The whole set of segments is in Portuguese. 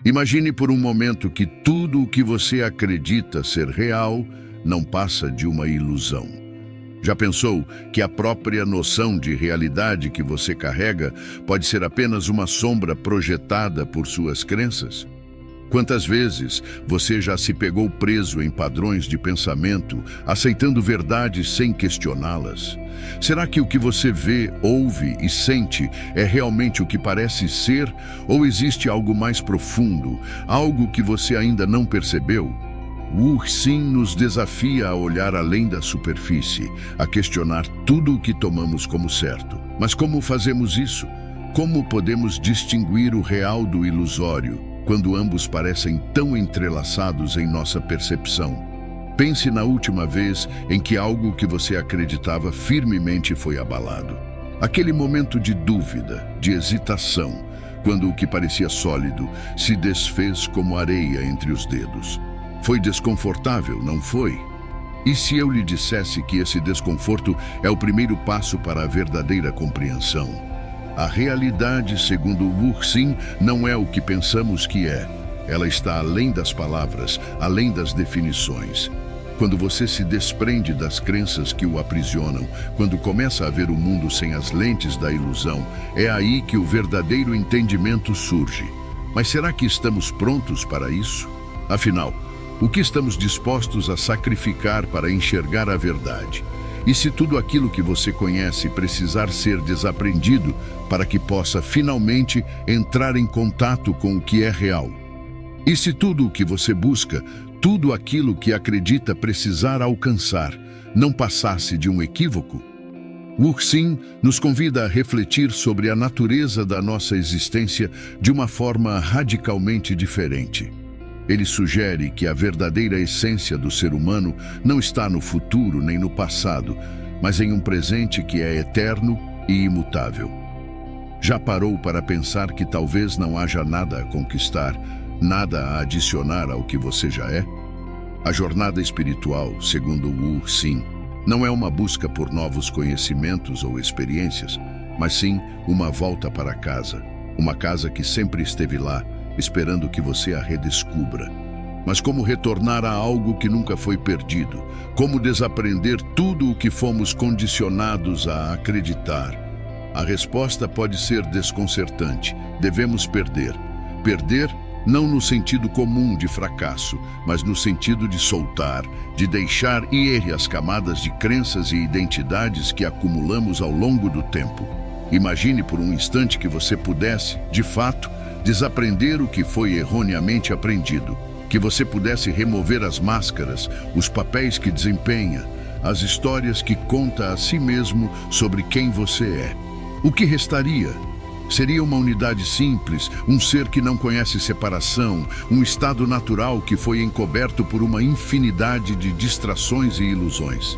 Imagine por um momento que tudo o que você acredita ser real não passa de uma ilusão. Já pensou que a própria noção de realidade que você carrega pode ser apenas uma sombra projetada por suas crenças? Quantas vezes você já se pegou preso em padrões de pensamento, aceitando verdades sem questioná-las? Será que o que você vê, ouve e sente é realmente o que parece ser, ou existe algo mais profundo, algo que você ainda não percebeu? Wu Xing nos desafia a olhar além da superfície, a questionar tudo o que tomamos como certo. Mas como fazemos isso? Como podemos distinguir o real do ilusório, quando ambos parecem tão entrelaçados em nossa percepção? Pense na última vez em que algo que você acreditava firmemente foi abalado. Aquele momento de dúvida, de hesitação, quando o que parecia sólido se desfez como areia entre os dedos. Foi desconfortável, não foi? E se eu lhe dissesse que esse desconforto é o primeiro passo para a verdadeira compreensão? A realidade, segundo Wu Xing, não é o que pensamos que é. Ela está além das palavras, além das definições. Quando você se desprende das crenças que o aprisionam, quando começa a ver o mundo sem as lentes da ilusão, é aí que o verdadeiro entendimento surge. Mas será que estamos prontos para isso? Afinal, o que estamos dispostos a sacrificar para enxergar a verdade? E se tudo aquilo que você conhece precisar ser desaprendido para que possa finalmente entrar em contato com o que é real? E se tudo o que você busca, tudo aquilo que acredita precisar alcançar, não passasse de um equívoco? Wu Xing nos convida a refletir sobre a natureza da nossa existência de uma forma radicalmente diferente. Ele sugere que a verdadeira essência do ser humano não está no futuro nem no passado, mas em um presente que é eterno e imutável. Já parou para pensar que talvez não haja nada a conquistar, nada a adicionar ao que você já é? A jornada espiritual, segundo Wu Xing, não é uma busca por novos conhecimentos ou experiências, mas sim uma volta para casa, uma casa que sempre esteve lá, esperando que você a redescubra. Mas como retornar a algo que nunca foi perdido? Como desaprender tudo o que fomos condicionados a acreditar? A resposta pode ser desconcertante. Devemos perder. Perder não no sentido comum de fracasso, mas no sentido de soltar, de deixar ir as camadas de crenças e identidades que acumulamos ao longo do tempo. Imagine por um instante que você pudesse, de fato, desaprender o que foi erroneamente aprendido, que você pudesse remover as máscaras, os papéis que desempenha, as histórias que conta a si mesmo sobre quem você é. O que restaria? Seria uma unidade simples, um ser que não conhece separação, um estado natural que foi encoberto por uma infinidade de distrações e ilusões.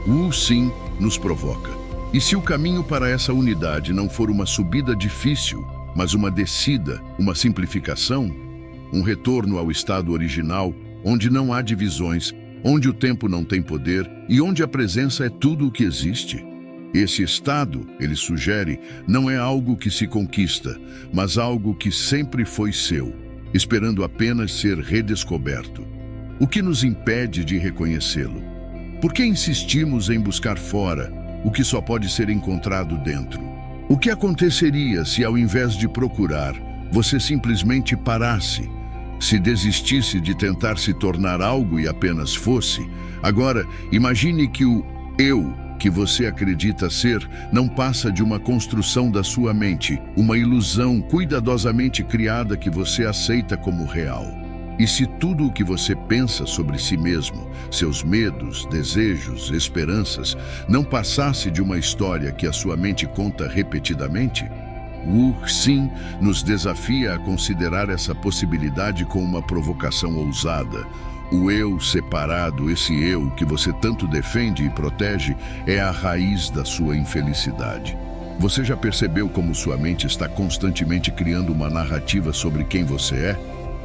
Wu Xing nos provoca. E se o caminho para essa unidade não for uma subida difícil, mas uma descida, uma simplificação, um retorno ao estado original, onde não há divisões, onde o tempo não tem poder e onde a presença é tudo o que existe? Esse estado, ele sugere, não é algo que se conquista, mas algo que sempre foi seu, esperando apenas ser redescoberto. O que nos impede de reconhecê-lo? Por que insistimos em buscar fora o que só pode ser encontrado dentro? O que aconteceria se, ao invés de procurar, você simplesmente parasse, se desistisse de tentar se tornar algo e apenas fosse? Agora, imagine que o eu que você acredita ser não passa de uma construção da sua mente, uma ilusão cuidadosamente criada que você aceita como real. E se tudo o que você pensa sobre si mesmo, seus medos, desejos, esperanças, não passasse de uma história que a sua mente conta repetidamente? Wu Xing nos desafia a considerar essa possibilidade com uma provocação ousada. O eu separado, esse eu que você tanto defende e protege, é a raiz da sua infelicidade. Você já percebeu como sua mente está constantemente criando uma narrativa sobre quem você é?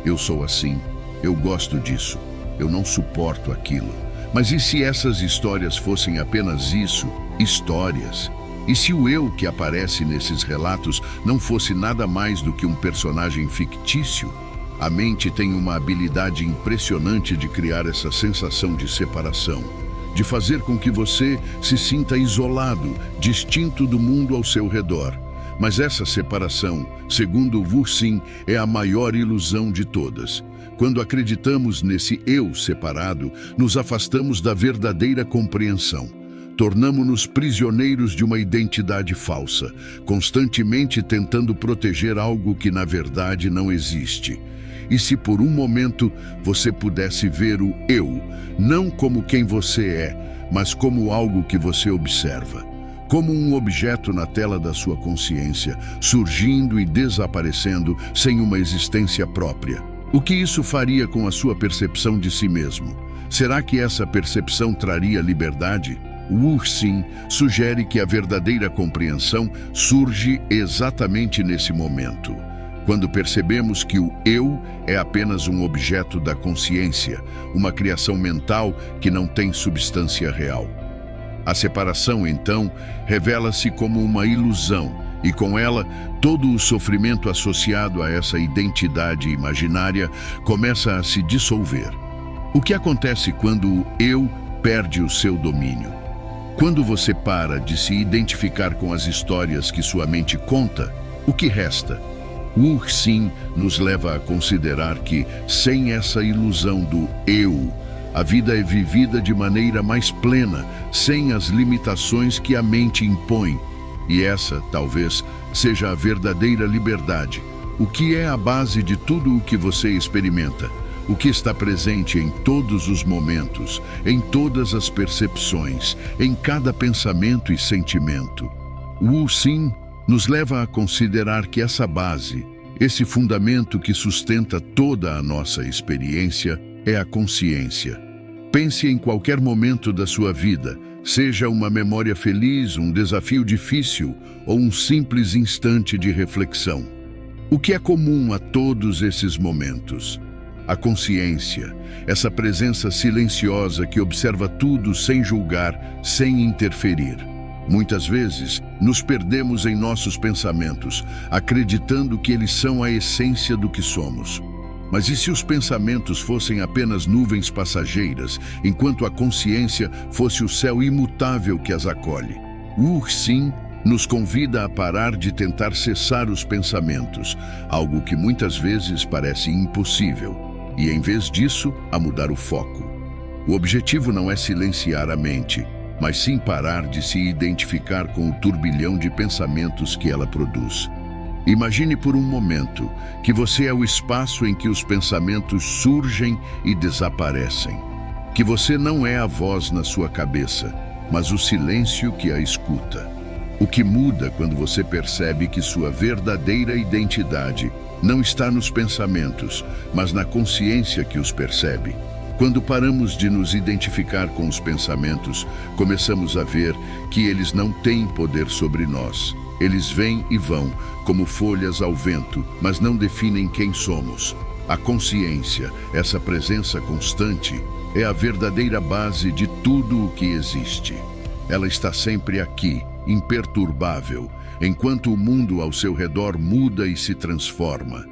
Eu sou assim, eu gosto disso, eu não suporto aquilo. Mas e se essas histórias fossem apenas isso, histórias? E se o eu que aparece nesses relatos não fosse nada mais do que um personagem fictício? A mente tem uma habilidade impressionante de criar essa sensação de separação, de fazer com que você se sinta isolado, distinto do mundo ao seu redor. Mas essa separação, segundo Wurtsim, é a maior ilusão de todas. Quando acreditamos nesse eu separado, nos afastamos da verdadeira compreensão. Tornamo-nos prisioneiros de uma identidade falsa, constantemente tentando proteger algo que na verdade não existe. E se por um momento você pudesse ver o eu, não como quem você é, mas como algo que você observa, como um objeto na tela da sua consciência, surgindo e desaparecendo sem uma existência própria. O que isso faria com a sua percepção de si mesmo? Será que essa percepção traria liberdade? Wurtsim sugere que a verdadeira compreensão surge exatamente nesse momento, quando percebemos que o eu é apenas um objeto da consciência, uma criação mental que não tem substância real. A separação, então, revela-se como uma ilusão, e com ela, todo o sofrimento associado a essa identidade imaginária começa a se dissolver. O que acontece quando o eu perde o seu domínio? Quando você para de se identificar com as histórias que sua mente conta, o que resta? Wurtsim nos leva a considerar que, sem essa ilusão do eu, a vida é vivida de maneira mais plena, sem as limitações que a mente impõe. E essa, talvez, seja a verdadeira liberdade, o que é a base de tudo o que você experimenta, o que está presente em todos os momentos, em todas as percepções, em cada pensamento e sentimento. Wurtsim nos leva a considerar que essa base, esse fundamento que sustenta toda a nossa experiência, é a consciência. Pense em qualquer momento da sua vida, seja uma memória feliz, um desafio difícil ou um simples instante de reflexão. O que é comum a todos esses momentos? A consciência, essa presença silenciosa que observa tudo sem julgar, sem interferir. Muitas vezes, nos perdemos em nossos pensamentos, acreditando que eles são a essência do que somos. Mas e se os pensamentos fossem apenas nuvens passageiras, enquanto a consciência fosse o céu imutável que as acolhe? Wurtsim nos convida a parar de tentar cessar os pensamentos, algo que muitas vezes parece impossível, e em vez disso, a mudar o foco. O objetivo não é silenciar a mente, mas sim parar de se identificar com o turbilhão de pensamentos que ela produz. Imagine por um momento que você é o espaço em que os pensamentos surgem e desaparecem. Que você não é a voz na sua cabeça, mas o silêncio que a escuta. O que muda quando você percebe que sua verdadeira identidade não está nos pensamentos, mas na consciência que os percebe. Quando paramos de nos identificar com os pensamentos, começamos a ver que eles não têm poder sobre nós. Eles vêm e vão, como folhas ao vento, mas não definem quem somos. A consciência, essa presença constante, é a verdadeira base de tudo o que existe. Ela está sempre aqui, imperturbável, enquanto o mundo ao seu redor muda e se transforma.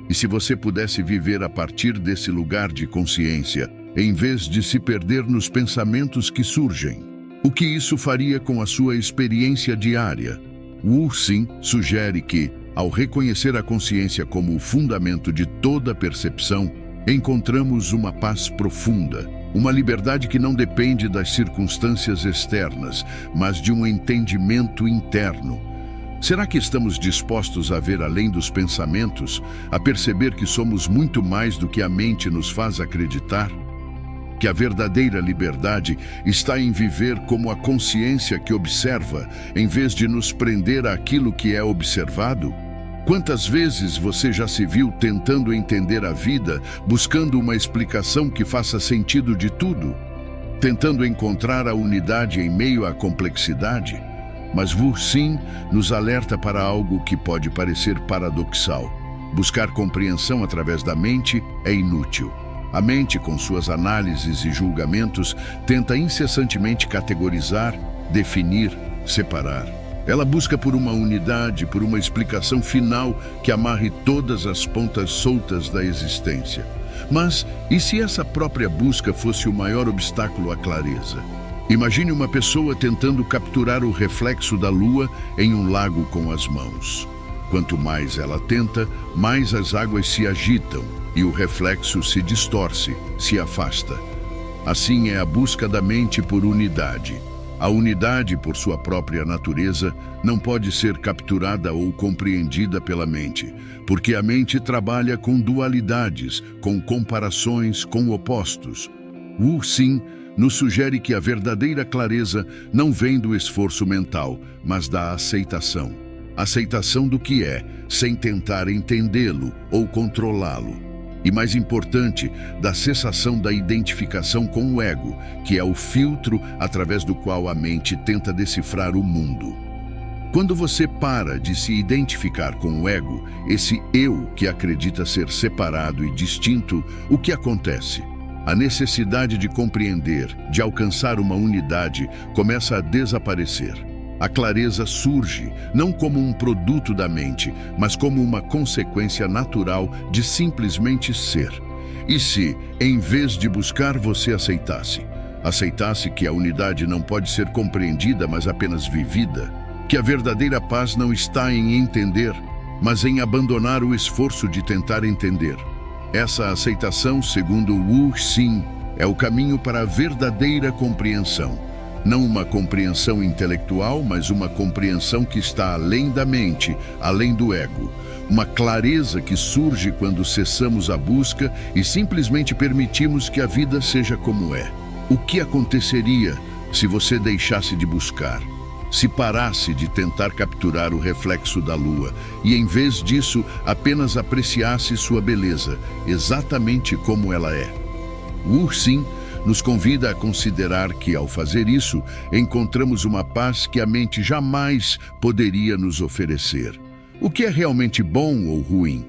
E se você pudesse viver a partir desse lugar de consciência, em vez de se perder nos pensamentos que surgem, o que isso faria com a sua experiência diária? Wurtsim sugere que, ao reconhecer a consciência como o fundamento de toda percepção, encontramos uma paz profunda, uma liberdade que não depende das circunstâncias externas, mas de um entendimento interno. Será que estamos dispostos a ver além dos pensamentos, a perceber que somos muito mais do que a mente nos faz acreditar? Que a verdadeira liberdade está em viver como a consciência que observa, em vez de nos prender àquilo que é observado? Quantas vezes você já se viu tentando entender a vida, buscando uma explicação que faça sentido de tudo? Tentando encontrar a unidade em meio à complexidade? Mas Wurtsim nos alerta para algo que pode parecer paradoxal. Buscar compreensão através da mente é inútil. A mente, com suas análises e julgamentos, tenta incessantemente categorizar, definir, separar. Ela busca por uma unidade, por uma explicação final que amarre todas as pontas soltas da existência. Mas e se essa própria busca fosse o maior obstáculo à clareza? Imagine uma pessoa tentando capturar o reflexo da lua em um lago com as mãos. Quanto mais ela tenta, mais as águas se agitam e o reflexo se distorce, se afasta. Assim é a busca da mente por unidade. A unidade, por sua própria natureza, não pode ser capturada ou compreendida pela mente, porque a mente trabalha com dualidades, com comparações, com opostos. Wu Xing nos sugere que a verdadeira clareza não vem do esforço mental, mas da aceitação. Aceitação do que é, sem tentar entendê-lo ou controlá-lo. E mais importante, da cessação da identificação com o ego, que é o filtro através do qual a mente tenta decifrar o mundo. Quando você para de se identificar com o ego, esse eu que acredita ser separado e distinto, o que acontece? A necessidade de compreender, de alcançar uma unidade, começa a desaparecer. A clareza surge, não como um produto da mente, mas como uma consequência natural de simplesmente ser. E se, em vez de buscar, você aceitasse que a unidade não pode ser compreendida, mas apenas vivida, que a verdadeira paz não está em entender, mas em abandonar o esforço de tentar entender. Essa aceitação, segundo Wu Xing, é o caminho para a verdadeira compreensão. Não uma compreensão intelectual, mas uma compreensão que está além da mente, além do ego. Uma clareza que surge quando cessamos a busca e simplesmente permitimos que a vida seja como é. O que aconteceria se você deixasse de buscar? Se parasse de tentar capturar o reflexo da lua e, em vez disso, apenas apreciasse sua beleza, exatamente como ela é? Wu Xing nos convida a considerar que, ao fazer isso, encontramos uma paz que a mente jamais poderia nos oferecer. O que é realmente bom ou ruim?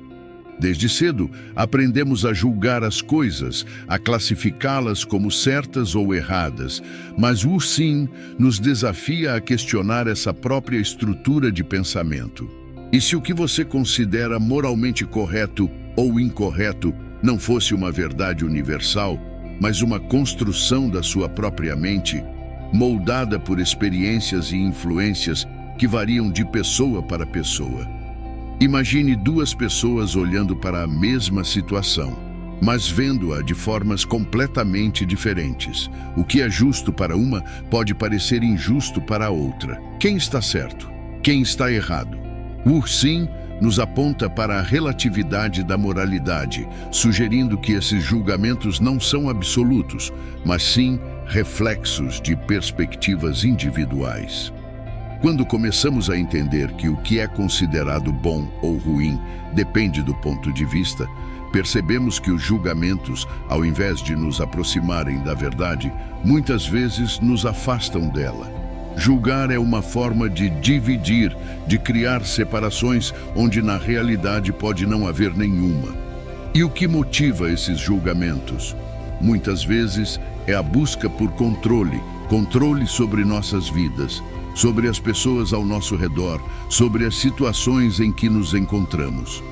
Desde cedo, aprendemos a julgar as coisas, a classificá-las como certas ou erradas, mas Wu Xing nos desafia a questionar essa própria estrutura de pensamento. E se o que você considera moralmente correto ou incorreto não fosse uma verdade universal, mas uma construção da sua própria mente, moldada por experiências e influências que variam de pessoa para pessoa? Imagine duas pessoas olhando para a mesma situação, mas vendo-a de formas completamente diferentes. O que é justo para uma pode parecer injusto para a outra. Quem está certo? Quem está errado? Wu Xing nos aponta para a relatividade da moralidade, sugerindo que esses julgamentos não são absolutos, mas sim reflexos de perspectivas individuais. Quando começamos a entender que o que é considerado bom ou ruim depende do ponto de vista, percebemos que os julgamentos, ao invés de nos aproximarem da verdade, muitas vezes nos afastam dela. Julgar é uma forma de dividir, de criar separações onde na realidade pode não haver nenhuma. E o que motiva esses julgamentos? Muitas vezes é a busca por controle sobre nossas vidas, sobre as pessoas ao nosso redor, sobre as situações em que nos encontramos.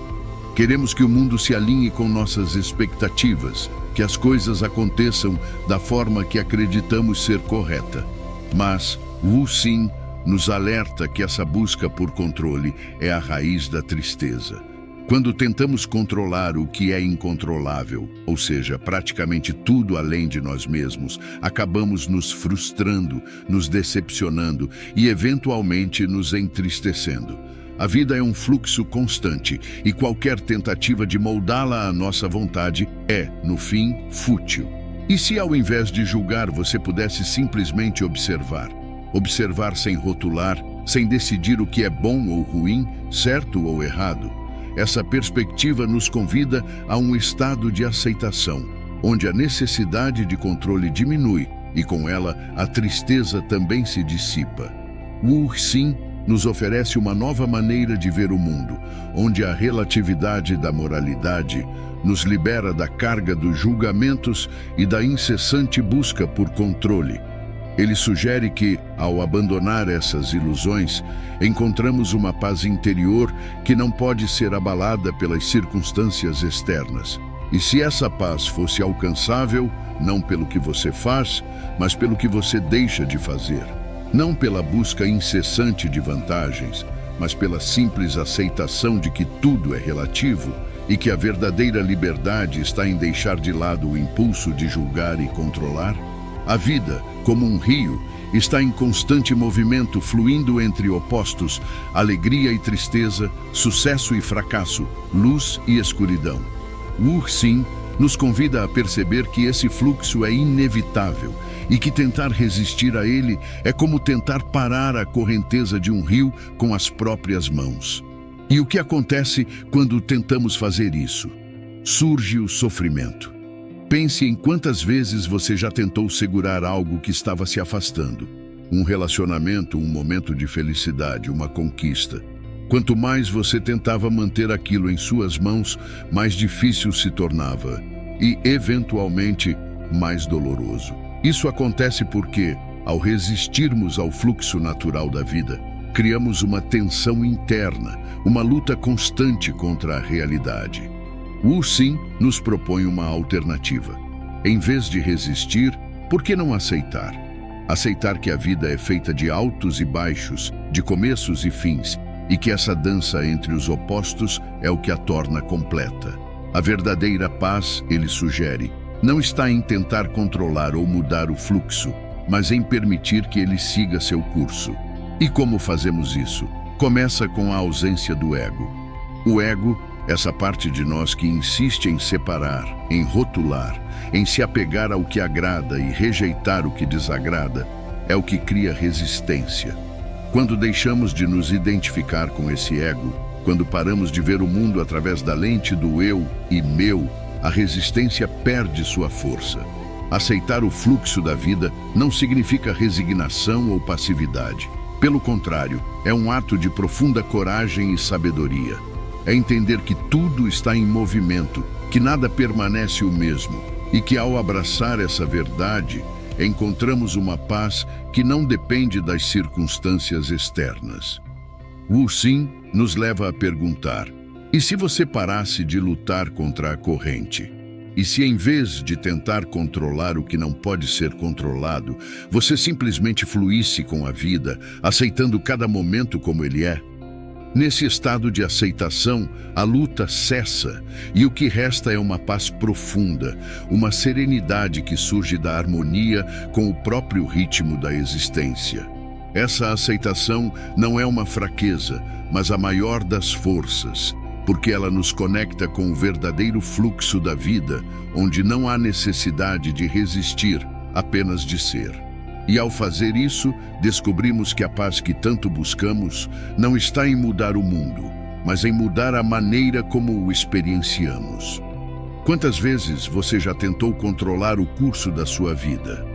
Queremos que o mundo se alinhe com nossas expectativas, que as coisas aconteçam da forma que acreditamos ser correta. Mas Wu Xing nos alerta que essa busca por controle é a raiz da tristeza. Quando tentamos controlar o que é incontrolável, ou seja, praticamente tudo além de nós mesmos, acabamos nos frustrando, nos decepcionando e, eventualmente, nos entristecendo. A vida é um fluxo constante e qualquer tentativa de moldá-la à nossa vontade é, no fim, fútil. E se, ao invés de julgar, você pudesse simplesmente observar? Observar sem rotular, sem decidir o que é bom ou ruim, certo ou errado? Essa perspectiva nos convida a um estado de aceitação, onde a necessidade de controle diminui e, com ela, a tristeza também se dissipa. Wu Xing nos oferece uma nova maneira de ver o mundo, onde a relatividade da moralidade nos libera da carga dos julgamentos e da incessante busca por controle. Ele sugere que, ao abandonar essas ilusões, encontramos uma paz interior que não pode ser abalada pelas circunstâncias externas. E se essa paz fosse alcançável, não pelo que você faz, mas pelo que você deixa de fazer. Não pela busca incessante de vantagens, mas pela simples aceitação de que tudo é relativo e que a verdadeira liberdade está em deixar de lado o impulso de julgar e controlar. A vida, como um rio, está em constante movimento, fluindo entre opostos, alegria e tristeza, sucesso e fracasso, luz e escuridão. Wu Xing nos convida a perceber que esse fluxo é inevitável e que tentar resistir a ele é como tentar parar a correnteza de um rio com as próprias mãos. E o que acontece quando tentamos fazer isso? Surge o sofrimento. Pense em quantas vezes você já tentou segurar algo que estava se afastando. Um relacionamento, um momento de felicidade, uma conquista. Quanto mais você tentava manter aquilo em suas mãos, mais difícil se tornava e, eventualmente, mais doloroso. Isso acontece porque, ao resistirmos ao fluxo natural da vida, criamos uma tensão interna, uma luta constante contra a realidade. Wu Xing nos propõe uma alternativa. Em vez de resistir, por que não aceitar? Aceitar que a vida é feita de altos e baixos, de começos e fins, e que essa dança entre os opostos é o que a torna completa. A verdadeira paz, ele sugere, não está em tentar controlar ou mudar o fluxo, mas em permitir que ele siga seu curso. E como fazemos isso? Começa com a ausência do ego. O ego, essa parte de nós que insiste em separar, em rotular, em se apegar ao que agrada e rejeitar o que desagrada, é o que cria resistência. Quando deixamos de nos identificar com esse ego, quando paramos de ver o mundo através da lente do eu e meu, a resistência perde sua força. Aceitar o fluxo da vida não significa resignação ou passividade. Pelo contrário, é um ato de profunda coragem e sabedoria. É entender que tudo está em movimento, que nada permanece o mesmo, e que ao abraçar essa verdade, encontramos uma paz que não depende das circunstâncias externas. Wu Xing nos leva a perguntar: e se você parasse de lutar contra a corrente? E se em vez de tentar controlar o que não pode ser controlado, você simplesmente fluísse com a vida, aceitando cada momento como ele é? Nesse estado de aceitação, a luta cessa e o que resta é uma paz profunda, uma serenidade que surge da harmonia com o próprio ritmo da existência. Essa aceitação não é uma fraqueza, mas a maior das forças, porque ela nos conecta com o verdadeiro fluxo da vida, onde não há necessidade de resistir, apenas de ser. E ao fazer isso, descobrimos que a paz que tanto buscamos não está em mudar o mundo, mas em mudar a maneira como o experienciamos. Quantas vezes você já tentou controlar o curso da sua vida?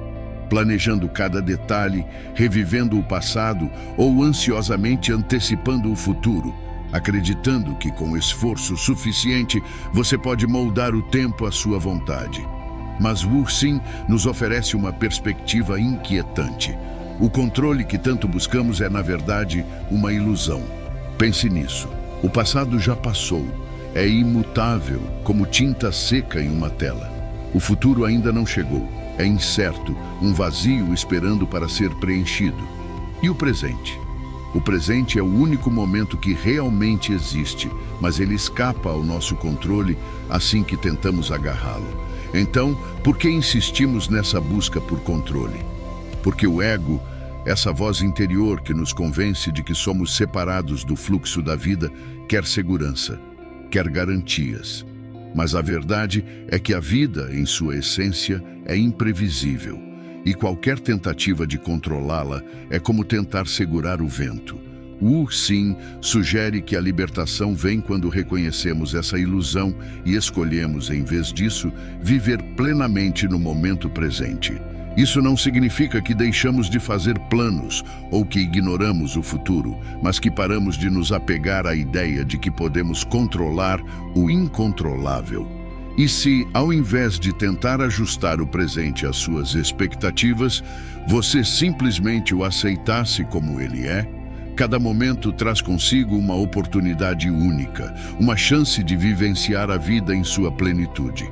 Planejando cada detalhe, revivendo o passado ou ansiosamente antecipando o futuro, acreditando que com esforço suficiente você pode moldar o tempo à sua vontade. Mas Wu Xing nos oferece uma perspectiva inquietante. O controle que tanto buscamos é, na verdade, uma ilusão. Pense nisso. O passado já passou. É imutável, como tinta seca em uma tela. O futuro ainda não chegou. É incerto, um vazio esperando para ser preenchido. E o presente? O presente é o único momento que realmente existe, mas ele escapa ao nosso controle assim que tentamos agarrá-lo. Então, por que insistimos nessa busca por controle? Porque o ego, essa voz interior que nos convence de que somos separados do fluxo da vida, quer segurança, quer garantias. Mas a verdade é que a vida, em sua essência, é imprevisível, e qualquer tentativa de controlá-la é como tentar segurar o vento. Wu Xing sugere que a libertação vem quando reconhecemos essa ilusão e escolhemos, em vez disso, viver plenamente no momento presente. Isso não significa que deixamos de fazer planos ou que ignoramos o futuro, mas que paramos de nos apegar à ideia de que podemos controlar o incontrolável. E se, ao invés de tentar ajustar o presente às suas expectativas, você simplesmente o aceitasse como ele é? Cada momento traz consigo uma oportunidade única, uma chance de vivenciar a vida em sua plenitude.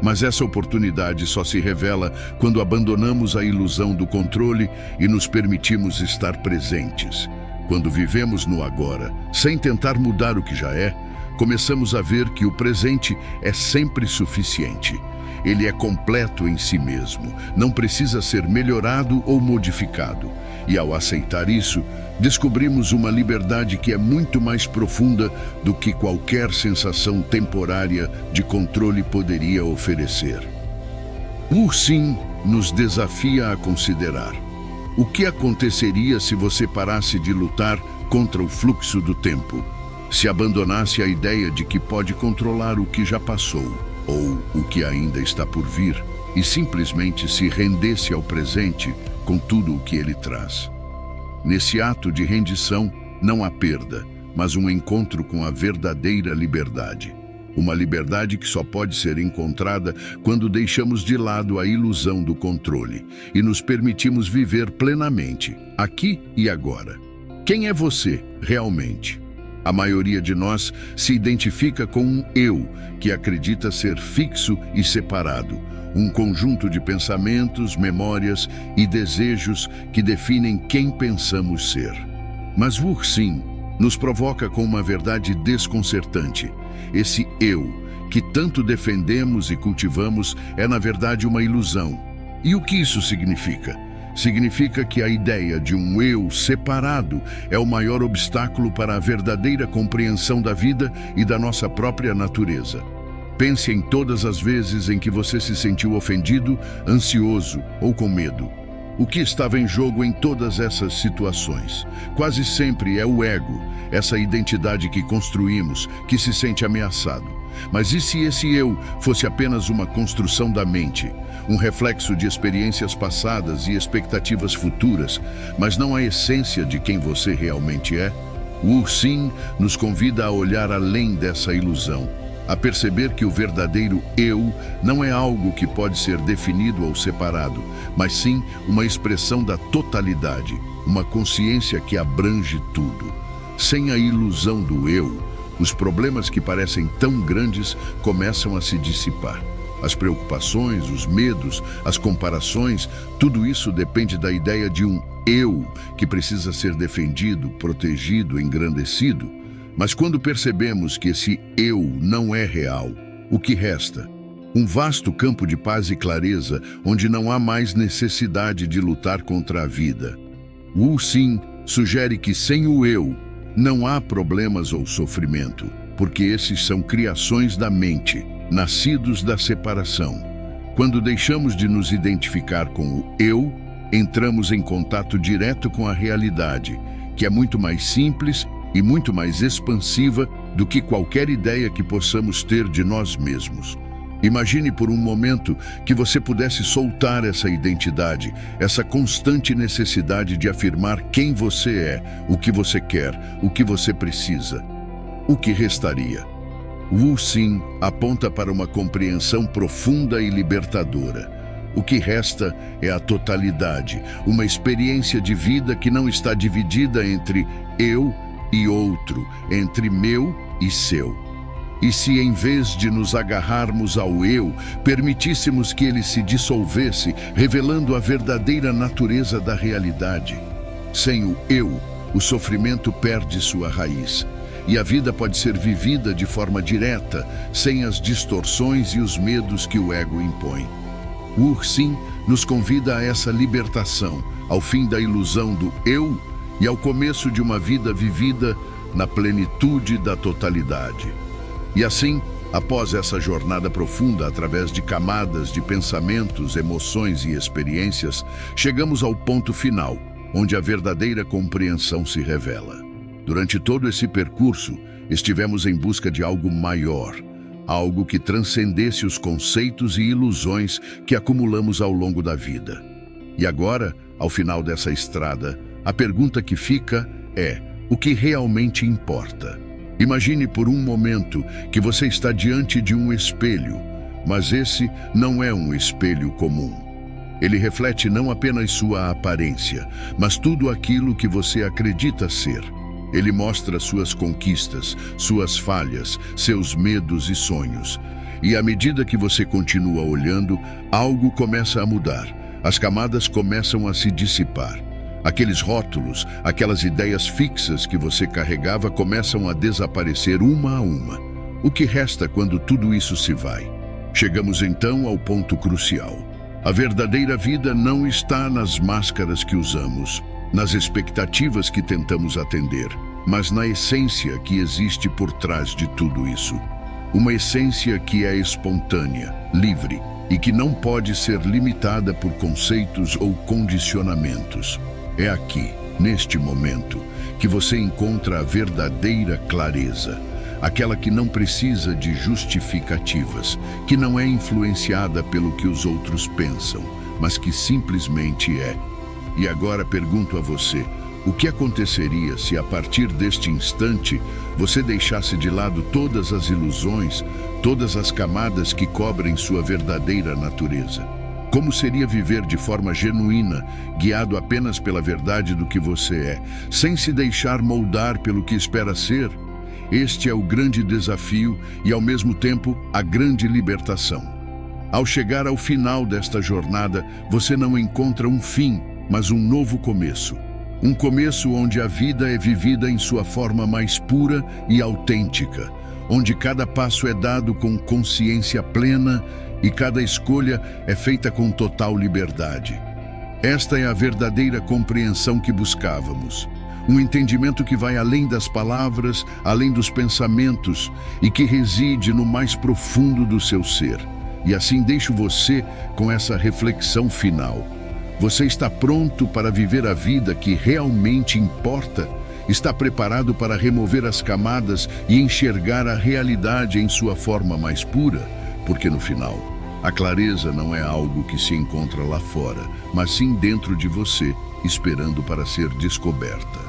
Mas essa oportunidade só se revela quando abandonamos a ilusão do controle e nos permitimos estar presentes. Quando vivemos no agora, sem tentar mudar o que já é, começamos a ver que o presente é sempre suficiente. Ele é completo em si mesmo, não precisa ser melhorado ou modificado. E ao aceitar isso, descobrimos uma liberdade que é muito mais profunda do que qualquer sensação temporária de controle poderia oferecer. O sim nos desafia a considerar: o que aconteceria se você parasse de lutar contra o fluxo do tempo? Se abandonasse a ideia de que pode controlar o que já passou ou o que ainda está por vir e simplesmente se rendesse ao presente com tudo o que ele traz. Nesse ato de rendição, não há perda, mas um encontro com a verdadeira liberdade. Uma liberdade que só pode ser encontrada quando deixamos de lado a ilusão do controle e nos permitimos viver plenamente, aqui e agora. Quem é você, realmente? A maioria de nós se identifica com um eu que acredita ser fixo e separado, um conjunto de pensamentos, memórias e desejos que definem quem pensamos ser. Mas Wuxin nos provoca com uma verdade desconcertante. Esse eu, que tanto defendemos e cultivamos, é na verdade uma ilusão. E o que isso significa? Significa que a ideia de um eu separado é o maior obstáculo para a verdadeira compreensão da vida e da nossa própria natureza. Pense em todas as vezes em que você se sentiu ofendido, ansioso ou com medo. O que estava em jogo em todas essas situações? Quase sempre é o ego, essa identidade que construímos, que se sente ameaçado. Mas e se esse eu fosse apenas uma construção da mente, um reflexo de experiências passadas e expectativas futuras, mas não a essência de quem você realmente é? O Sim nos convida a olhar além dessa ilusão, a perceber que o verdadeiro eu não é algo que pode ser definido ou separado, mas sim uma expressão da totalidade, uma consciência que abrange tudo. Sem a ilusão do eu, os problemas que parecem tão grandes começam a se dissipar. As preocupações, os medos, as comparações, tudo isso depende da ideia de um eu que precisa ser defendido, protegido, engrandecido. Mas quando percebemos que esse eu não é real, o que resta? Um vasto campo de paz e clareza, onde não há mais necessidade de lutar contra a vida. Wu Xin sugere que sem o eu, não há problemas ou sofrimento, porque esses são criações da mente, nascidos da separação. Quando deixamos de nos identificar com o eu, entramos em contato direto com a realidade, que é muito mais simples e muito mais expansiva do que qualquer ideia que possamos ter de nós mesmos. Imagine por um momento que você pudesse soltar essa identidade, essa constante necessidade de afirmar quem você é, o que você quer, o que você precisa. O que restaria? Wu Xin aponta para uma compreensão profunda e libertadora. O que resta é a totalidade, uma experiência de vida que não está dividida entre eu e outro, entre meu e seu. E se em vez de nos agarrarmos ao eu, permitíssemos que ele se dissolvesse, revelando a verdadeira natureza da realidade? Sem o eu, o sofrimento perde sua raiz. E a vida pode ser vivida de forma direta, sem as distorções e os medos que o ego impõe. Wu Xin nos convida a essa libertação, ao fim da ilusão do eu e ao começo de uma vida vivida na plenitude da totalidade. E assim, após essa jornada profunda através de camadas de pensamentos, emoções e experiências, chegamos ao ponto final, onde a verdadeira compreensão se revela. Durante todo esse percurso, estivemos em busca de algo maior, algo que transcendesse os conceitos e ilusões que acumulamos ao longo da vida. E agora, ao final dessa estrada, a pergunta que fica é: o que realmente importa? Imagine por um momento que você está diante de um espelho, Mas esse não é um espelho comum. Ele reflete não apenas sua aparência, mas tudo aquilo que você acredita ser. Ele mostra suas conquistas, suas falhas, seus medos e sonhos. E à medida que você continua olhando, algo começa a mudar. As camadas começam a se dissipar. Aqueles rótulos, aquelas ideias fixas que você carregava começam a desaparecer uma a uma. O que resta quando tudo isso se vai? Chegamos então ao ponto crucial. A verdadeira vida não está nas máscaras que usamos, nas expectativas que tentamos atender, mas na essência que existe por trás de tudo isso. Uma essência que é espontânea, livre e que não pode ser limitada por conceitos ou condicionamentos. É aqui, neste momento, que você encontra a verdadeira clareza. Aquela que não precisa de justificativas, que não é influenciada pelo que os outros pensam, mas que simplesmente é. E agora pergunto a você, o que aconteceria se a partir deste instante você deixasse de lado todas as ilusões, todas as camadas que cobrem sua verdadeira natureza? Como seria viver de forma genuína, guiado apenas pela verdade do que você é, sem se deixar moldar pelo que espera ser? Este é o grande desafio e, ao mesmo tempo, a grande libertação. Ao chegar ao final desta jornada, você não encontra um fim, mas um novo começo. Um começo onde a vida é vivida em sua forma mais pura e autêntica, onde cada passo é dado com consciência plena e cada escolha é feita com total liberdade. Esta é a verdadeira compreensão que buscávamos. Um entendimento que vai além das palavras, além dos pensamentos e que reside no mais profundo do seu ser. E assim deixo você com essa reflexão final. Você está pronto para viver a vida que realmente importa? Está preparado para remover as camadas e enxergar a realidade em sua forma mais pura? Porque no final, a clareza não é algo que se encontra lá fora, mas sim dentro de você, esperando para ser descoberta.